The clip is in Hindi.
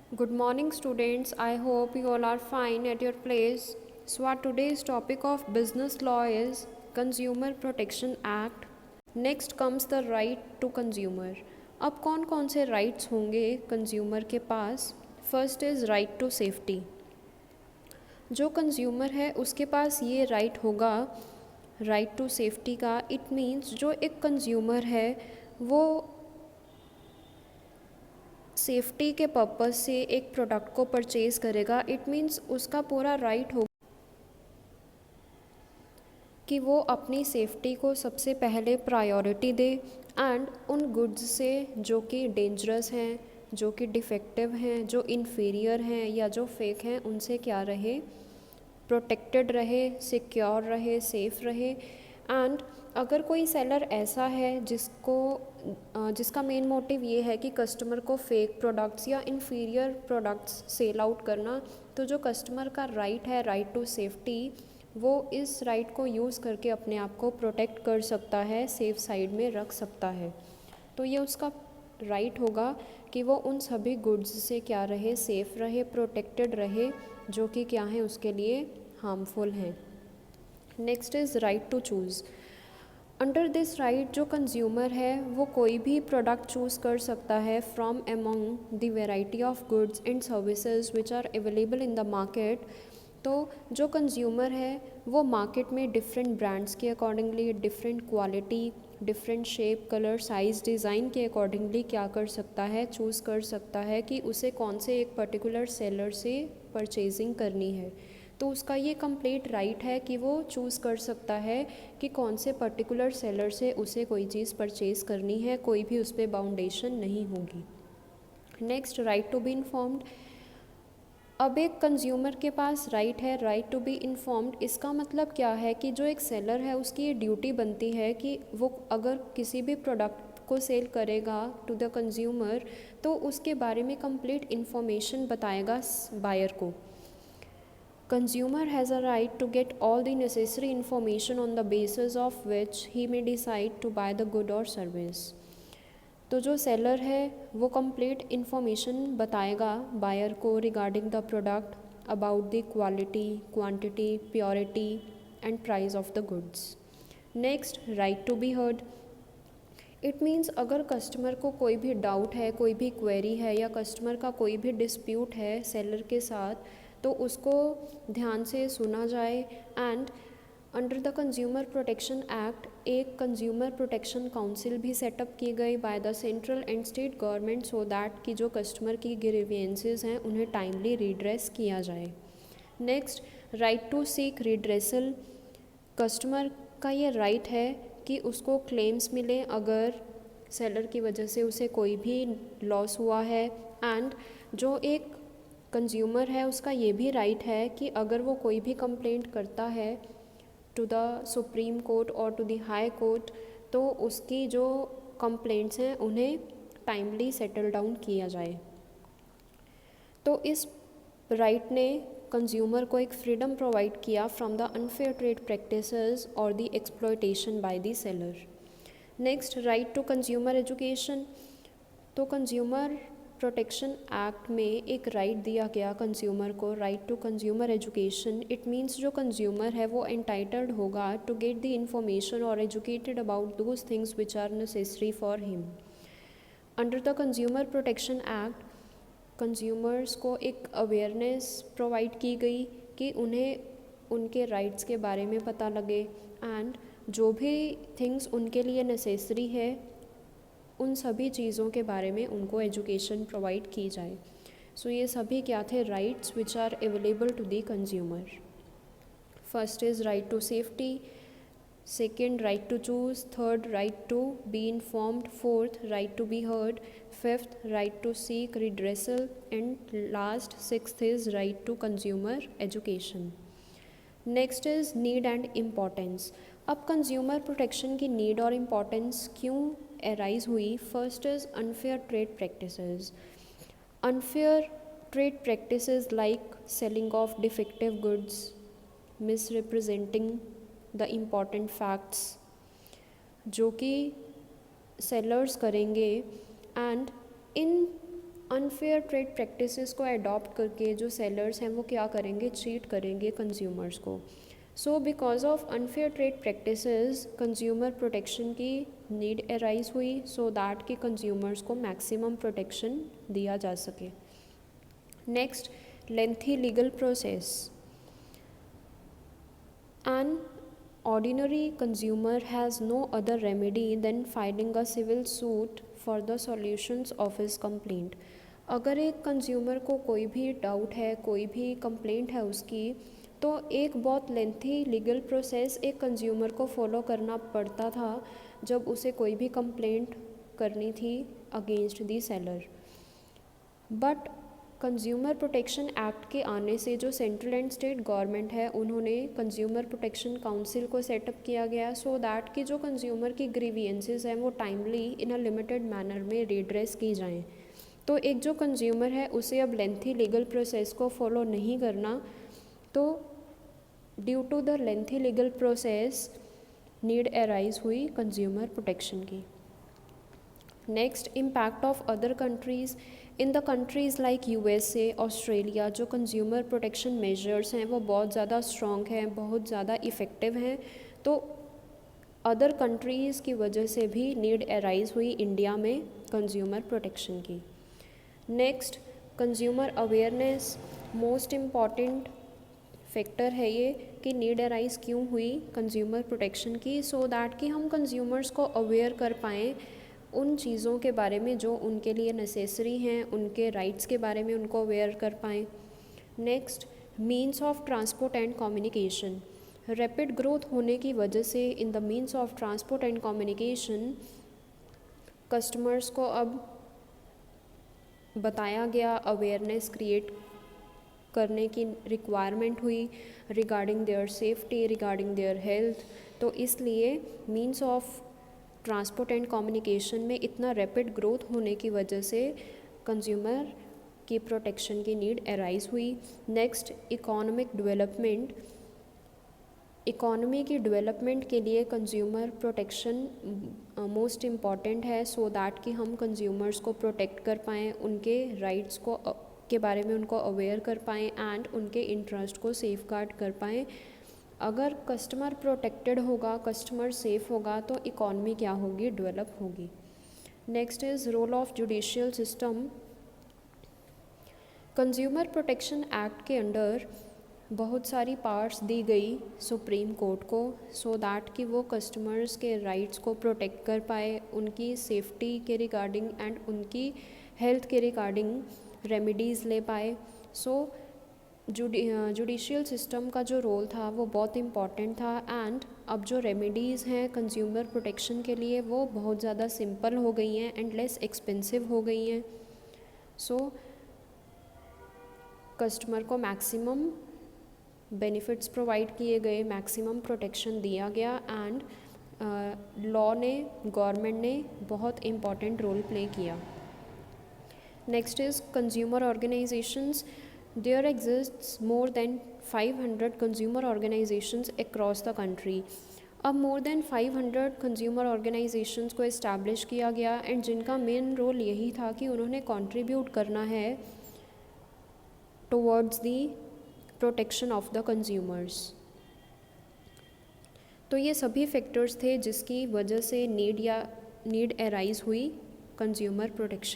Good morning, students. I hope you all are fine at your place. So, our today's topic of business law is Consumer Protection Act. Next comes the right to consumer. अब कौन कौन से राइट्स होंगे कंज्यूमर के पास. First is right to safety. जो कंज्यूमर है उसके पास ये राइट होगा राइट टू सेफ्टी का. इट मीन्स जो एक कंज्यूमर है वो सेफ्टी के पर्पज़ से एक प्रोडक्ट को परचेज़ करेगा. इट मीन्स उसका पूरा राइट होगा कि वो अपनी सेफ्टी को सबसे पहले प्रायोरिटी दे एंड उन गुड्स से जो कि डेंजरस हैं, जो कि डिफेक्टिव हैं, जो इन्फीरियर हैं या जो फेक हैं, उनसे क्या रहे, प्रोटेक्टेड रहे, सिक्योर रहे, सेफ़ रहे. एंड अगर कोई सेलर ऐसा है जिसका मेन मोटिव ये है कि कस्टमर को फेक प्रोडक्ट्स या इन्फीरियर प्रोडक्ट्स सेल आउट करना, तो जो कस्टमर का राइट है, राइट टू सेफ्टी, वो इस राइट को यूज़ करके अपने आप को प्रोटेक्ट कर सकता है, सेफ साइड में रख सकता है. तो ये उसका राइट होगा कि वो उन सभी गुड्स से क्या रहे, सेफ़ रहे, प्रोटेक्टेड रहे, जो कि क्या है उसके लिए हार्मफुल हैं. Next is right to choose. Under this right जो कंज्यूमर है वो कोई भी प्रोडक्ट चूज़ कर सकता है from among the variety of goods and services which are available in the market. तो जो कंज्यूमर है वो मार्केट में डिफरेंट ब्रांड्स के accordingly, different quality, different shape, colour, size, design के अकॉर्डिंगली क्या कर सकता है, चूज़ कर सकता है कि उसे कौन से एक पर्टिकुलर सेलर से परचेजिंग करनी है. तो उसका ये कंप्लीट राइट है कि वो चूज़ कर सकता है कि कौन से पर्टिकुलर सेलर से उसे कोई चीज़ परचेज़ करनी है, कोई भी उस पर बाउंडेशन नहीं होगी. Next, right to be informed. अब एक कंज्यूमर के पास राइट है राइट टू बी इन्फॉर्म्ड. इसका मतलब क्या है कि जो एक सेलर है उसकी ये ड्यूटी बनती है कि वो अगर किसी भी प्रोडक्ट को सेल करेगा टू द कंज्यूमर तो उसके बारे में कंप्लीट इन्फॉर्मेशन बताएगा बायर को. Consumer has a right to get all the necessary information on the basis of which he may decide to buy the good or service. तो जो सेलर है वो कंप्लीट इन्फॉर्मेशन बताएगा बायर को regarding the product, about the quality, quantity, purity and price of the goods. Next, right to be heard. It means अगर कस्टमर को कोई भी डाउट है, कोई भी क्वेरी है या कस्टमर का कोई भी डिस्प्यूट है सेलर के साथ, तो उसको ध्यान से सुना जाए. And under the consumer protection act एक कंज्यूमर प्रोटेक्शन काउंसिल भी सेटअप की गई by the central and state government so that कि जो कस्टमर की ग्रीवियंसेस हैं उन्हें टाइमली रिड्रेस किया जाए. Next, right to seek redressal. Customer का ये राइट है कि उसको क्लेम्स मिले अगर सेलर की वजह से उसे कोई भी लॉस हुआ है. एंड जो एक कंज्यूमर है उसका ये भी राइट है कि अगर वो कोई भी कंप्लेंट करता है टू द सुप्रीम कोर्ट और टू द हाई कोर्ट, तो उसकी जो कंप्लेंट्स हैं उन्हें टाइमली सेटल डाउन किया जाए. तो इस राइट ने कंज्यूमर को एक फ्रीडम प्रोवाइड किया from the unfair trade practices और the exploitation by the seller. Next, right to consumer education. तो कंज्यूमर प्रोटेक्शन एक्ट में एक राइट दिया गया कंज्यूमर को, right to consumer education. It means जो कंज्यूमर है वो एंटाइटल्ड होगा टू गेट द इंफॉर्मेशन और educated about those things which are necessary for him. Under the consumer protection act consumers को एक अवेयरनेस प्रोवाइड की गई कि उन्हें उनके राइट्स के बारे में पता लगे एंड जो भी थिंग्स उनके लिए नेसेसरी है उन सभी चीज़ों के बारे में उनको एजुकेशन प्रोवाइड की जाए. सो ये सभी क्या थे, rights which are available to the consumer. First is right to safety, second right to choose, third right to be informed, fourth right to be heard, fifth right to seek redressal and last sixth is right to consumer education. Next is need and importance. अब कंज्यूमर प्रोटेक्शन की नीड और इम्पॉर्टेंस क्यों एराइज हुई. First is unfair trade practices. Unfair trade practices like selling of defective goods, मिसरिप्रेजेंटिंग the important facts जो कि सेलर्स करेंगे. And in unfair trade practices को अडॉप्ट करके जो सेलर्स हैं वो क्या करेंगे, चीट करेंगे कंज्यूमर्स को। So because of unfair trade practices consumer protection की नीड अराइज हुई, सो दैट कि कंज्यूमर्स को मैक्सिमम प्रोटेक्शन दिया जा सके। Next, lengthy legal process. An ordinary consumer has no other remedy than filing a civil suit for the solutions of his complaint। अगर एक कंज्यूमर को कोई भी डाउट है, कोई भी कंप्लेंट है उसकी, तो एक बहुत लेंथी लीगल प्रोसेस एक कंज्यूमर को फॉलो करना पड़ता था जब उसे कोई भी कंप्लेंट करनी थी against the seller. But consumer protection act के आने से जो सेंट्रल एंड स्टेट गवर्नमेंट है, उन्होंने कंज्यूमर प्रोटेक्शन काउंसिल को सेटअप किया गया, सो दैट कि जो कंज्यूमर की ग्रीवियंसेस हैं वो timely in a limited manner में रिड्रेस की जाएं। तो एक जो कंज्यूमर है उसे अब लेंथी लीगल प्रोसेस को फॉलो नहीं करना, तो due to the lengthy legal process need arise हुई कंज्यूमर प्रोटेक्शन की। Next, impact of other countries. In the countries like USA, Australia, जो कंज्यूमर प्रोटेक्शन मेजर्स हैं वो बहुत ज़्यादा स्ट्रॉन्ग हैं, बहुत ज़्यादा इफ़ेक्टिव हैं, तो अदर कंट्रीज़ की वजह से भी नीड अराइज हुई इंडिया में कंज्यूमर प्रोटेक्शन की। Next, consumer awareness. Most important factor है ये कि नीड अराइज क्यों हुई कंज्यूमर प्रोटेक्शन की, सो दैट कि हम कंज्यूमर्स को अवेयर कर पाएँ उन चीज़ों के बारे में जो उनके लिए नेसेसरी हैं, उनके राइट्स के बारे में उनको अवेयर कर पाएँ। Next, means of transport and communication. Rapid growth होने की वजह से in the means of transport and communication customers को अब बताया गया, अवेयरनेस क्रिएट करने की रिक्वायरमेंट हुई regarding their safety, regarding their health. तो इसलिए means of transport and communication में इतना रैपिड ग्रोथ होने की वजह से कंज्यूमर की प्रोटेक्शन की नीड अराइज हुई। Next, economic development. इकोनॉमी की डेवलपमेंट के लिए कंज्यूमर प्रोटेक्शन मोस्ट इम्पॉर्टेंट है, सो दैट कि हम कंज्यूमर्स को प्रोटेक्ट कर पाएँ, उनके राइट्स को के बारे में उनको अवेयर कर पाएँ एंड उनके इंटरेस्ट को सेफगार्ड कर पाएँ। अगर कस्टमर प्रोटेक्टेड होगा, कस्टमर सेफ होगा, तो इकॉनमी क्या होगी, डेवलप होगी। Next is role of judicial system. Consumer protection act के अंडर बहुत सारी पावर्स दी गई सुप्रीम कोर्ट को, सो दैट कि वो कस्टमर्स के राइट्स को प्रोटेक्ट कर पाए, उनकी सेफ्टी के रिगार्डिंग एंड उनकी हेल्थ के रिगार्डिंग रेमेडीज़ ले पाए। सो जुडिशियल सिस्टम का जो रोल था वो बहुत इम्पॉर्टेंट था एंड अब जो रेमेडीज़ हैं कंज्यूमर प्रोटेक्शन के लिए वो बहुत ज़्यादा सिंपल हो गई हैं एंड लेस एक्सपेंसिव हो गई हैं। सो कस्टमर को मैक्सिमम बेनिफिट्स प्रोवाइड किए गए, मैक्सिमम प्रोटेक्शन दिया गया एंड लॉ ने, गवर्नमेंट ने बहुत इम्पॉर्टेंट रोल प्ले किया। Next is consumer organisations. There exists more than 500 consumer organizations across the country। अब मोर देन 500 कंज्यूमर ऑर्गेनाइजेशंस को इस्टेब्लिश किया गया एंड जिनका मेन रोल यही था कि उन्होंने कंट्रीब्यूट करना है towards the protection of the consumers. तो ये सभी फैक्टर्स थे जिसकी वजह से नीड अराइज हुई कंज्यूमर प्रोटेक्शन।